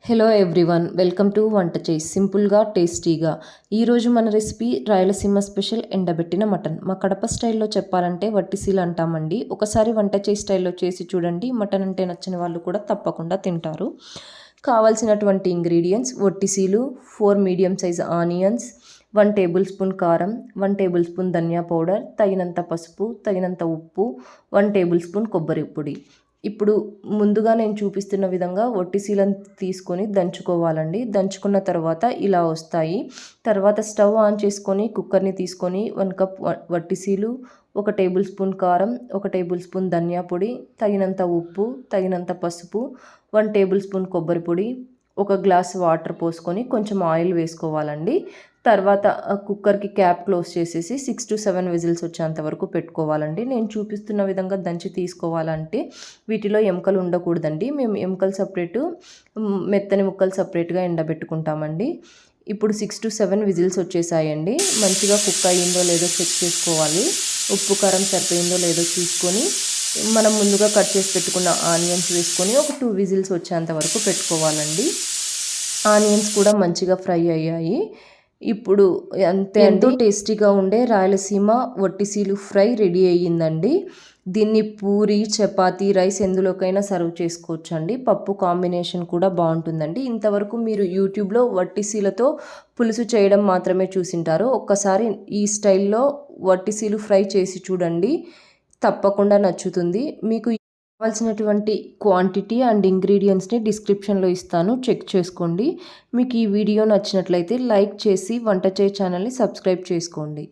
Hello everyone, welcome to వంట చేయి సింపుల్గా టేస్టీగా. ఈరోజు మన రెసిపీ రాయలసీమ స్పెషల్ ఎండబెట్టిన మటన్. మా కడప స్టైల్లో చెప్పాలంటే వట్టిసీలు అంటామండి. ఒకసారి వంట చేయి స్టైల్లో చేసి చూడండి. మటన్ అంటే నచ్చని వాళ్ళు కూడా తప్పకుండా తింటారు. కావాల్సినటువంటి ఇంగ్రీడియంట్స్: వట్టిసీలు, 4 medium size onions, 1 tablespoon కారం, 1 టేబుల్ స్పూన్ ధనియా పౌడర్, తగినంత పసుపు, తగినంత ఉప్పు, 1 టేబుల్ స్పూన్ కొబ్బరి పొడి. ఇప్పుడు ముందుగా నేను చూపిస్తున్న విధంగా వట్టిసీలను తీసుకొని దంచుకోవాలండి. దంచుకున్న తర్వాత ఇలా వస్తాయి. తర్వాత స్టవ్ ఆన్ చేసుకొని కుక్కర్ని తీసుకొని 1 కప్ వట్టిసీలు, 1 టేబుల్ స్పూన్ కారం, 1 టేబుల్ స్పూన్ ధనియా పొడి, తగినంత ఉప్పు, తగినంత పసుపు, 1 టేబుల్ స్పూన్ కొబ్బరి పొడి, 1 గ్లాస్ వాటర్ పోసుకొని కొంచెం ఆయిల్ వేసుకోవాలండి. తర్వాత కుక్కర్కి క్యాప్ క్లోజ్ చేసేసి 6 to 7 విజిల్స్ వచ్చేంత వరకు పెట్టుకోవాలండి. నేను చూపిస్తున్న విధంగా దంచి తీసుకోవాలంటే వీటిలో ఎముకలు ఉండకూడదండి. మేము ఎముకలు సపరేటు, మెత్తని ముక్కలు సపరేట్గా ఎండబెట్టుకుంటామండి. ఇప్పుడు 6 to 7 విజిల్స్ వచ్చేసాయండి. మంచిగా కుక్ అయ్యిందో లేదో చెక్ చేసుకోవాలి. ఉప్పు కారం సరిపోయిందో లేదో చూసుకొని మనం ముందుగా కట్ చేసి పెట్టుకున్న ఆనియన్స్ వేసుకొని ఒక 2 విజిల్స్ వచ్చేంత వరకు పెట్టుకోవాలండి. ఆనియన్స్ కూడా మంచిగా ఫ్రై అయ్యాయి. ఇప్పుడు అంతే, ఎంతో టేస్టీగా ఉండే రాయలసీమ వట్టిసీలు ఫ్రై రెడీ అయ్యిందండి. దీన్ని పూరి, చపాతీ, రైస్ ఎందులోకైనా సర్వ్ చేసుకోవచ్చు అండి. పప్పు కాంబినేషన్ కూడా బాగుంటుందండి. ఇంతవరకు మీరు యూట్యూబ్లో వట్టిసీలతో పులుసు చేయడం మాత్రమే చూసింటారు. ఒక్కసారి ఈ స్టైల్లో వట్టిసీలు ఫ్రై చేసి చూడండి, తప్పకుండా నచ్చుతుంది మీకు. కావాల్సినటువంటి క్వాంటిటీ అండ్ ఇంగ్రీడియంట్స్ని డిస్క్రిప్షన్లో ఇస్తాను, చెక్ చేసుకోండి. మీకు ఈ వీడియో నచ్చినట్లయితే లైక్ చేసి వంట చేయి ఛానల్ని సబ్స్క్రైబ్ చేసుకోండి.